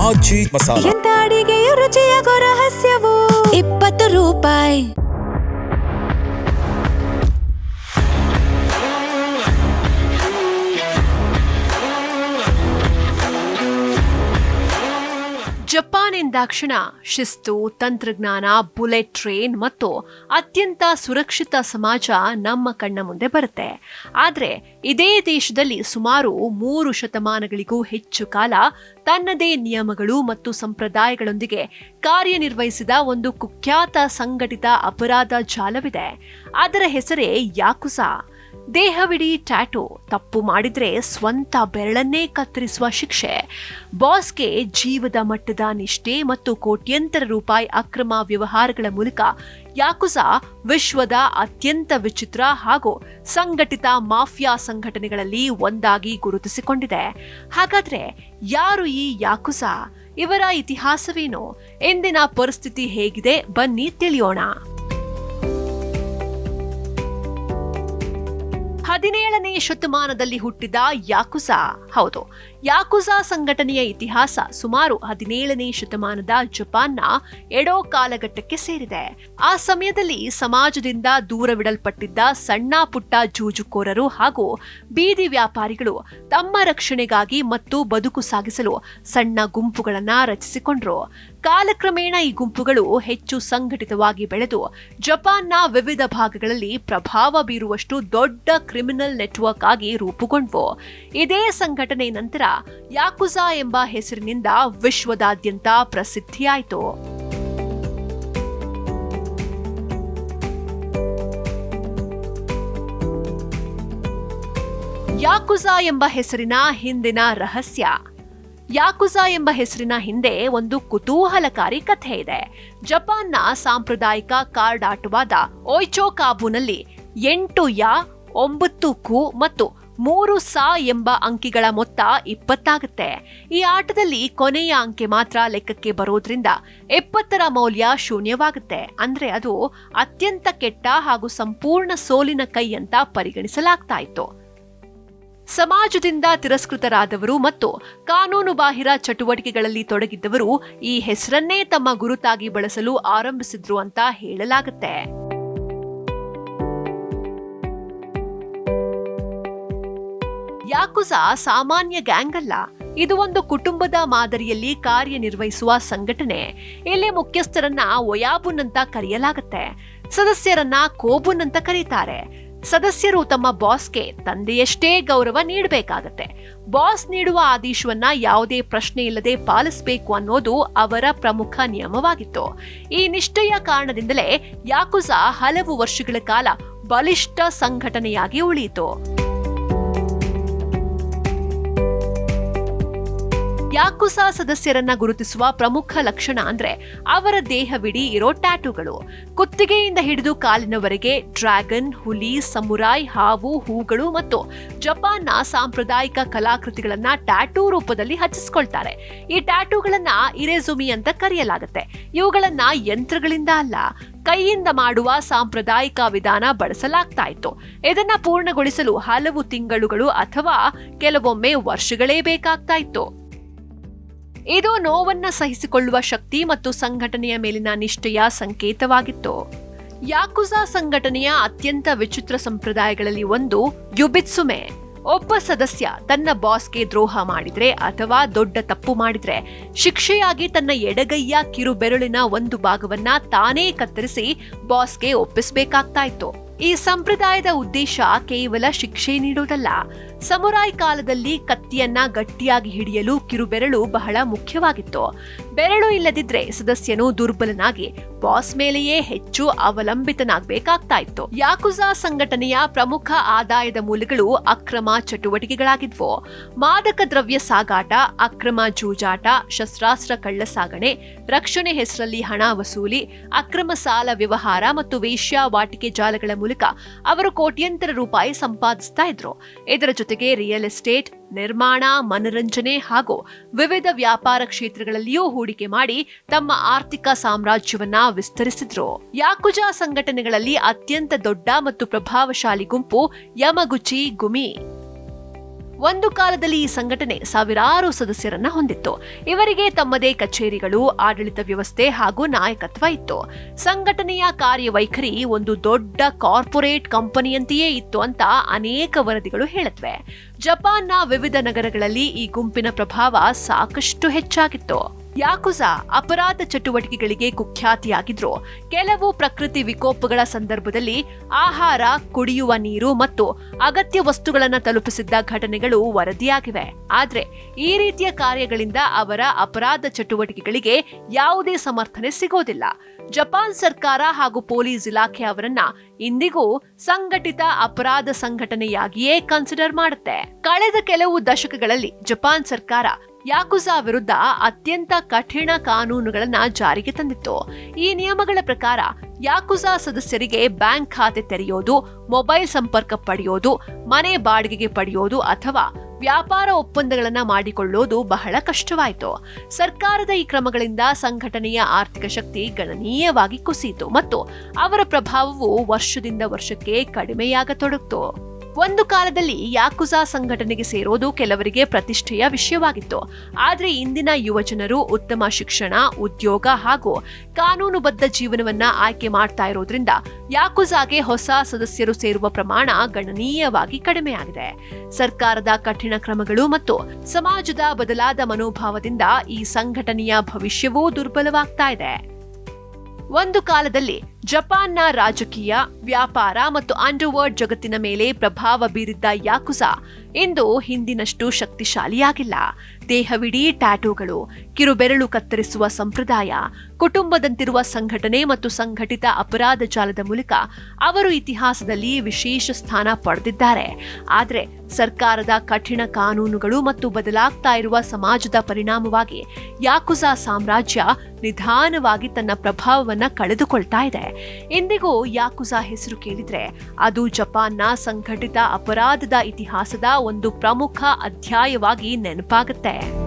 ಆಜಿ ಮಸಾಲ. ಎಂತ ಅಡಿಗೆಯ ರುಚಿಯಾಗೋ ರಹಸ್ಯವು 20 ರೂಪಾಯಿ. ಜಪಾನ್ ಎಂದಾಕ್ಷಣ ಶಿಸ್ತು, ತಂತ್ರಜ್ಞಾನ, ಬುಲೆಟ್ ಟ್ರೈನ್ ಮತ್ತು ಅತ್ಯಂತ ಸುರಕ್ಷಿತ ಸಮಾಜ ನಮ್ಮ ಕಣ್ಣ ಮುಂದೆ ಬರುತ್ತೆ. ಆದರೆ ಇದೇ ದೇಶದಲ್ಲಿ ಸುಮಾರು 3 ಶತಮಾನಗಳಿಗೂ ಹೆಚ್ಚು ಕಾಲ ತನ್ನದೇ ನಿಯಮಗಳು ಮತ್ತು ಸಂಪ್ರದಾಯಗಳೊಂದಿಗೆ ಕಾರ್ಯನಿರ್ವಹಿಸಿದ ಒಂದು ಕುಖ್ಯಾತ ಸಂಘಟಿತ ಅಪರಾಧ ಜಾಲವಿದೆ. ಅದರ ಹೆಸರೇ ಯಾಕುಜಾ. ದೇಹವಿಡೀ ಟ್ಯಾಟೂ, ತಪ್ಪು ಮಾಡಿದ್ರೆ ಸ್ವಂತ ಬೆರಳನ್ನೇ ಕತ್ತರಿಸುವ ಶಿಕ್ಷೆ, ಬಾಸ್ಗೆ ಜೀವದ ಮಟ್ಟದ ನಿಷ್ಠೆ ಮತ್ತು ಕೋಟ್ಯಂತರ ರೂಪಾಯಿ ಅಕ್ರಮ ವ್ಯವಹಾರಗಳ ಮೂಲಕ ಯಾಕುಜಾ ವಿಶ್ವದ ಅತ್ಯಂತ ವಿಚಿತ್ರ ಹಾಗೂ ಸಂಘಟಿತ ಮಾಫಿಯಾ ಸಂಘಟನೆಗಳಲ್ಲಿ ಒಂದಾಗಿ ಗುರುತಿಸಿಕೊಂಡಿದೆ. ಹಾಗಾದ್ರೆ ಯಾರು ಈ ಯಾಕುಜಾ? ಇವರ ಇತಿಹಾಸವೇನು? ಇಂದಿನ ಪರಿಸ್ಥಿತಿ ಹೇಗಿದೆ? ಬನ್ನಿ ತಿಳಿಯೋಣ. 17ನೇ ಶತಮಾನದಲ್ಲಿ ಹುಟ್ಟಿದ ಯಾಕುಜಾ. ಹೌದು, ಯಾಕುಜಾ ಸಂಘಟನೆಯ ಇತಿಹಾಸ ಸುಮಾರು 17ನೇ ಶತಮಾನದ ಜಪಾನ್ನ ಎಡೋ ಕಾಲಘಟ್ಟಕ್ಕೆ ಸೇರಿದೆ. ಆ ಸಮಯದಲ್ಲಿ ಸಮಾಜದಿಂದ ದೂರವಿಡಲ್ಪಟ್ಟಿದ್ದ ಸಣ್ಣ ಪುಟ್ಟ ಜೂಜುಕೋರರು ಹಾಗೂ ಬೀದಿ ವ್ಯಾಪಾರಿಗಳು ತಮ್ಮ ರಕ್ಷಣೆಗಾಗಿ ಮತ್ತು ಬದುಕು ಸಾಗಿಸಲು ಸಣ್ಣ ಗುಂಪುಗಳನ್ನ ರಚಿಸಿಕೊಂಡ್ರು. ಕಾಲಕ್ರಮೇಣ ಈ ಗುಂಪುಗಳು ಹೆಚ್ಚು ಸಂಘಟಿತವಾಗಿ ಬೆಳೆದು ಜಪಾನ್ನ ವಿವಿಧ ಭಾಗಗಳಲ್ಲಿ ಪ್ರಭಾವ ಬೀರುವಷ್ಟು ದೊಡ್ಡ ಕ್ರಿಮಿನಲ್ ನೆಟ್ವರ್ಕ್ ಆಗಿ ರೂಪುಗೊಂಡ್ವು. ಇದೇ ಸಂಘಟನೆ ನಂತರ ಯಾಕುಜಾ ಎಂಬ ಹೆಸರಿನಿಂದ ವಿಶ್ವದಾದ್ಯಂತ ಪ್ರಸಿದ್ಧಿಯಾಯಿತು. ಯಾಕುಜಾ ಎಂಬ ಹೆಸರಿನ ಹಿಂದಿನ ರಹಸ್ಯ. ಯಾಕುಜಾ ಎಂಬ ಹೆಸರಿನ ಹಿಂದೆ ಒಂದು ಕುತೂಹಲಕಾರಿ ಕಥೆ ಇದೆ. ಜಪಾನ್ನ ಸಾಂಪ್ರದಾಯಿಕ ಕಾರ್ಡ್ ಆಟವಾದ ಓಯ್ಚೋಕಾಬುನಲ್ಲಿ 8 ಯಾ, 9 ಕು ಮತ್ತು 3 ಸಾ ಎಂಬ ಅಂಕಿಗಳ ಮೊತ್ತ 20 ಆಗುತ್ತೆ. ಈ ಆಟದಲ್ಲಿ ಕೊನೆಯ ಅಂಕೆ ಮಾತ್ರ ಲೆಕ್ಕಕ್ಕೆ ಬರೋದ್ರಿಂದ 20ರ ಮೌಲ್ಯ ಶೂನ್ಯವಾಗುತ್ತೆ. ಅಂದ್ರೆ ಅದು ಅತ್ಯಂತ ಕೆಟ್ಟ ಹಾಗೂ ಸಂಪೂರ್ಣ ಸೋಲಿನ ಕೈ ಅಂತ ಪರಿಗಣಿಸಲಾಗ್ತಾ ಇತ್ತು. ಸಮಾಜದಿಂದ ತಿರಸ್ಕೃತರಾದವರು ಮತ್ತು ಕಾನೂನು ಬಾಹಿರ ಚಟುವಟಿಕೆಗಳಲ್ಲಿ ತೊಡಗಿದ್ದವರು ಈ ಹೆಸರನ್ನೇ ತಮ್ಮ ಗುರುತಾಗಿ ಬಳಸಲು ಆರಂಭಿಸಿದ್ರು ಅಂತ ಹೇಳಲಾಗುತ್ತೆ. ಯಾಕುಜಾ ಸಾಮಾನ್ಯ ಗ್ಯಾಂಗ್ ಅಲ್ಲ. ಇದು ಒಂದು ಕುಟುಂಬದ ಮಾದರಿಯಲ್ಲಿ ಕಾರ್ಯನಿರ್ವಹಿಸುವ ಸಂಘಟನೆ. ಇಲ್ಲಿ ಮುಖ್ಯಸ್ಥರನ್ನ ಒಯಾಬುನ್ ಅಂತ ಕರೆಯಲಾಗುತ್ತೆ, ಸದಸ್ಯರನ್ನ ಕೋಬುನ್ ಅಂತ ಕರೀತಾರೆ. ಸದಸ್ಯರು ತಮ್ಮ ಬಾಸ್ಗೆ ತಂದೆಯಷ್ಟೇ ಗೌರವ ನೀಡಬೇಕಾಗತ್ತೆ. ಬಾಸ್ ನೀಡುವ ಆದೇಶವನ್ನ ಯಾವುದೇ ಪ್ರಶ್ನೆ ಇಲ್ಲದೆ ಪಾಲಿಸಬೇಕು ಅನ್ನೋದು ಅವರ ಪ್ರಮುಖ ನಿಯಮವಾಗಿತ್ತು. ಈ ನಿಷ್ಠೆಯ ಕಾರಣದಿಂದಲೇ ಯಾಕುಜಾ ಹಲವು ವರ್ಷಗಳ ಕಾಲ ಬಲಿಷ್ಠ ಸಂಘಟನೆಯಾಗಿ ಉಳಿಯಿತು. ಯಾಕುಜಾ ಸದಸ್ಯರನ್ನ ಗುರುತಿಸುವ ಪ್ರಮುಖ ಲಕ್ಷಣ ಅಂದ್ರೆ ಅವರ ದೇಹವಿಡೀ ಇರೋ ಟ್ಯಾಟೂಗಳು. ಕುತ್ತಿಗೆಯಿಂದ ಹಿಡಿದು ಕಾಲಿನವರೆಗೆ ಡ್ರ್ಯಾಗನ್, ಹುಲಿ, ಸಮುರಾಯ್, ಹಾವು, ಹೂಗಳು ಮತ್ತು ಜಪಾನ್ನ ಸಾಂಪ್ರದಾಯಿಕ ಕಲಾಕೃತಿಗಳನ್ನ ಟ್ಯಾಟೂ ರೂಪದಲ್ಲಿ ಹಚ್ಚಿಸ್ಕೊಳ್ತಾರೆ. ಈ ಟ್ಯಾಟೂಗಳನ್ನ ಇರೆಜುಮಿ ಅಂತ ಕರೆಯಲಾಗುತ್ತೆ. ಇವುಗಳನ್ನ ಯಂತ್ರಗಳಿಂದ ಅಲ್ಲ, ಕೈಯಿಂದ ಮಾಡುವ ಸಾಂಪ್ರದಾಯಿಕ ವಿಧಾನ ಬಳಸಲಾಗ್ತಾ ಇತ್ತು. ಇದನ್ನ ಪೂರ್ಣಗೊಳಿಸಲು ಹಲವು ತಿಂಗಳುಗಳು ಅಥವಾ ಕೆಲವೊಮ್ಮೆ ವರ್ಷಗಳೇ ಬೇಕಾಗ್ತಾ ಇತ್ತು. ಇದು ನೋವನ್ನ ಸಹಿಸಿಕೊಳ್ಳುವ ಶಕ್ತಿ ಮತ್ತು ಸಂಘಟನೆಯ ಮೇಲಿನ ನಿಷ್ಠೆಯ ಸಂಕೇತವಾಗಿತ್ತು. ಯಾಕುಜಾ ಸಂಘಟನೆಯ ಅತ್ಯಂತ ವಿಚಿತ್ರ ಸಂಪ್ರದಾಯಗಳಲ್ಲಿ ಒಂದು ಯುಬಿತ್ಸುಮೆ. ಒಬ್ಬ ಸದಸ್ಯ ತನ್ನ ಬಾಸ್ಗೆ ದ್ರೋಹ ಮಾಡಿದ್ರೆ ಅಥವಾ ದೊಡ್ಡ ತಪ್ಪು ಮಾಡಿದ್ರೆ ಶಿಕ್ಷೆಯಾಗಿ ತನ್ನ ಎಡಗೈಯ ಕಿರುಬೆರಳಿನ ಒಂದು ಭಾಗವನ್ನ ತಾನೇ ಕತ್ತರಿಸಿ ಬಾಸ್ಗೆ ಒಪ್ಪಿಸಬೇಕಾಗ್ತಾ ಇತ್ತು. ಈ ಸಂಪ್ರದಾಯದ ಉದ್ದೇಶ ಕೇವಲ ಶಿಕ್ಷೆ ನೀಡುವುದಲ್ಲ. ಸಮುರಾಯ್ ಕಾಲದಲ್ಲಿ ಕತ್ತಿಯನ್ನ ಗಟ್ಟಿಯಾಗಿ ಹಿಡಿಯಲು ಕಿರುಬೆರಳು ಬಹಳ ಮುಖ್ಯವಾಗಿತ್ತು. ಬೆರಳು ಇಲ್ಲದಿದ್ರೆ ಸದಸ್ಯನು ದುರ್ಬಲನಾಗಿ ಬಾಸ್ ಮೇಲೆಯೇ ಹೆಚ್ಚು ಅವಲಂಬಿತನಾಗಬೇಕಾಗ್ತಾ ಇತ್ತು. ಯಾಕುಜಾ ಸಂಘಟನೆಯ ಪ್ರಮುಖ ಆದಾಯದ ಮೂಲಗಳು ಅಕ್ರಮ ಚಟುವಟಿಕೆಗಳಾಗಿದ್ವು. ಮಾದಕ ದ್ರವ್ಯ ಸಾಗಾಟ, ಅಕ್ರಮ ಜೂಜಾಟ, ಶಸ್ತ್ರಾಸ್ತ್ರ ಕಳ್ಳಸಾಗಣೆ, ರಕ್ಷಣೆ ಹೆಸರಲ್ಲಿ ಹಣ ವಸೂಲಿ, ಅಕ್ರಮ ಸಾಲ ವ್ಯವಹಾರ ಮತ್ತು ವೇಶ್ಯಾವಾಟಿಕೆ ಜಾಲಗಳ ಮೂಲಕ ಅವರು ಕೋಟ್ಯಂತರ ರೂಪಾಯಿ ಸಂಪಾದಿಸ್ತಾ ಇದ್ರು. ಇದರ ಜೊತೆಗೆ ರಿಯಲ್ ಎಸ್ಟೇಟ್, ನಿರ್ಮಾಣ, ಮನರಂಜನೆ ಹಾಗೂ ವಿವಿಧ ವ್ಯಾಪಾರ ಕ್ಷೇತ್ರಗಳಲ್ಲಿಯೂ ಹೂಡಿಕೆ ಮಾಡಿ ತಮ್ಮ ಆರ್ಥಿಕ ಸಾಮ್ರಾಜ್ಯವನ್ನ ವಿಸ್ತರಿಸಿದ್ರು. ಯಾಕುಜಾ ಸಂಘಟನೆಗಳಲ್ಲಿ ಅತ್ಯಂತ ದೊಡ್ಡ ಮತ್ತು ಪ್ರಭಾವಶಾಲಿ ಗುಂಪು ಯಮಗುಚಿ ಗುಮಿ. ಒಂದು ಕಾಲದಲ್ಲಿ ಈ ಸಂಘಟನೆ ಸಾವಿರಾರು ಸದಸ್ಯರನ್ನ ಹೊಂದಿತ್ತು. ಇವರಿಗೆ ತಮ್ಮದೇ ಕಚೇರಿಗಳು, ಆಡಳಿತ ವ್ಯವಸ್ಥೆ ಹಾಗೂ ನಾಯಕತ್ವ ಇತ್ತು. ಸಂಘಟನೆಯ ಕಾರ್ಯವೈಖರಿ ಒಂದು ದೊಡ್ಡ ಕಾರ್ಪೊರೇಟ್ ಕಂಪನಿಯಂತೆಯೇ ಇತ್ತು ಅಂತ ಅನೇಕ ವರದಿಗಳು ಹೇಳುತ್ತವೆ. ಜಪಾನ್ನ ವಿವಿಧ ನಗರಗಳಲ್ಲಿ ಈ ಗುಂಪಿನ ಪ್ರಭಾವ ಸಾಕಷ್ಟು ಹೆಚ್ಚಾಗಿತ್ತು. ಯಾಕುಜಾ ಅಪರಾಧ ಚಟುವಟಿಕೆಗಳಿಗೆ ಕುಖ್ಯಾತಿಯಾಗಿದ್ರು. ಕೆಲವು ಪ್ರಕೃತಿ ವಿಕೋಪಗಳ ಸಂದರ್ಭದಲ್ಲಿ ಆಹಾರ, ಕುಡಿಯುವ ನೀರು ಮತ್ತು ಅಗತ್ಯ ವಸ್ತುಗಳನ್ನು ತಲುಪಿಸಿದ್ದ ಘಟನೆಗಳು ವರದಿಯಾಗಿವೆ. ಆದ್ರೆ ಈ ರೀತಿಯ ಕಾರ್ಯಗಳಿಂದ ಅವರ ಅಪರಾಧ ಚಟುವಟಿಕೆಗಳಿಗೆ ಯಾವುದೇ ಸಮರ್ಥನೆ ಸಿಗೋದಿಲ್ಲ. ಜಪಾನ್ ಸರ್ಕಾರ ಹಾಗೂ ಪೊಲೀಸ್ ಇಲಾಖೆ ಅವರನ್ನ ಇಂದಿಗೂ ಸಂಘಟಿತ ಅಪರಾಧ ಸಂಘಟನೆಯಾಗಿಯೇ ಕನ್ಸಿಡರ್ ಮಾಡುತ್ತೆ. ಕಳೆದ ಕೆಲವು ದಶಕಗಳಲ್ಲಿ ಜಪಾನ್ ಸರ್ಕಾರ ಯಾಕುಜಾ ವಿರುದ್ಧ ಅತ್ಯಂತ ಕಠಿಣ ಕಾನೂನುಗಳನ್ನ ಜಾರಿಗೆ ತಂದಿತ್ತು. ಈ ನಿಯಮಗಳ ಪ್ರಕಾರ ಯಾಕುಜಾ ಸದಸ್ಯರಿಗೆ ಬ್ಯಾಂಕ್ ಖಾತೆ ತೆರೆಯೋದು, ಮೊಬೈಲ್ ಸಂಪರ್ಕ ಪಡೆಯೋದು, ಮನೆ ಬಾಡಿಗೆಗೆ ಪಡೆಯೋದು ಅಥವಾ ವ್ಯಾಪಾರ ಒಪ್ಪಂದಗಳನ್ನ ಮಾಡಿಕೊಳ್ಳೋದು ಬಹಳ ಕಷ್ಟವಾಯಿತು. ಸರ್ಕಾರದ ಈ ಕ್ರಮಗಳಿಂದ ಸಂಘಟನೆಯ ಆರ್ಥಿಕ ಶಕ್ತಿ ಗಣನೀಯವಾಗಿ ಕುಸಿಯಿತು ಮತ್ತು ಅವರ ಪ್ರಭಾವವು ವರ್ಷದಿಂದ ವರ್ಷಕ್ಕೆ ಕಡಿಮೆಯಾಗತೊಡಗಿತು. ಒಂದು ಕಾಲದಲ್ಲಿ ಯಾಕುಜಾ ಸಂಘಟನೆಗೆ ಸೇರೋದು ಕೆಲವರಿಗೆ ಪ್ರತಿಷ್ಠೆಯ ವಿಷಯವಾಗಿತ್ತು. ಆದ್ರೆ ಇಂದಿನ ಯುವಜನರು ಉತ್ತಮ ಶಿಕ್ಷಣ, ಉದ್ಯೋಗ ಹಾಗೂ ಕಾನೂನುಬದ್ಧ ಜೀವನವನ್ನ ಆಯ್ಕೆ ಮಾಡ್ತಾ ಇರೋದ್ರಿಂದ ಯಾಕುಜಾಗೆ ಹೊಸ ಸದಸ್ಯರು ಸೇರುವ ಪ್ರಮಾಣ ಗಣನೀಯವಾಗಿ ಕಡಿಮೆಯಾಗಿದೆ. ಸರ್ಕಾರದ ಕಠಿಣ ಕ್ರಮಗಳು ಮತ್ತು ಸಮಾಜದ ಬದಲಾದ ಮನೋಭಾವದಿಂದ ಈ ಸಂಘಟನೆಯ ಭವಿಷ್ಯವೂ ದುರ್ಬಲವಾಗ್ತಾ ಇದೆ. ಒಂದು ಕಾಲದಲ್ಲಿ ಜಪಾನ್ನ ರಾಜಕೀಯ, ವ್ಯಾಪಾರ ಮತ್ತು ಅಂಡರ್ವರ್ಲ್ಡ್ ಜಗತ್ತಿನ ಮೇಲೆ ಪ್ರಭಾವ ಬೀರಿದ್ದ ಯಾಕುಜಾ ಇಂದು ಹಿಂದಿನಷ್ಟು ಶಕ್ತಿಶಾಲಿಯಾಗಿಲ್ಲ. ದೇಹವಿಡೀ ಟ್ಯಾಟೂಗಳು, ಕಿರುಬೆರಳು ಕತ್ತರಿಸುವ ಸಂಪ್ರದಾಯ, ಕುಟುಂಬದಂತಿರುವ ಸಂಘಟನೆ ಮತ್ತು ಸಂಘಟಿತ ಅಪರಾಧ ಜಾಲದ ಮೂಲಕ ಅವರು ಇತಿಹಾಸದಲ್ಲಿ ವಿಶೇಷ ಸ್ಥಾನ ಪಡೆದಿದ್ದಾರೆ. ಆದರೆ ಸರ್ಕಾರದ ಕಠಿಣ ಕಾನೂನುಗಳು ಮತ್ತು ಬದಲಾಗ್ತಾ ಇರುವ ಸಮಾಜದ ಪರಿಣಾಮವಾಗಿ ಯಾಕುಜಾ ಸಾಮ್ರಾಜ್ಯ ನಿಧಾನವಾಗಿ ತನ್ನ ಪ್ರಭಾವವನ್ನ ಕಳೆದುಕೊಳ್ತಾ ಇದೆ. ಇಂದಿಗೂ ಯಾಕುಜಾ ಹೆಸರು ಕೇಳಿದ್ರೆ ಅದು ಜಪಾನ್ನ ಸಂಘಟಿತ ಅಪರಾಧದ ಇತಿಹಾಸದ ಒಂದು ಪ್ರಮುಖ ಅಧ್ಯಾಯವಾಗಿ ನೆನಪಾಗುತ್ತೆ.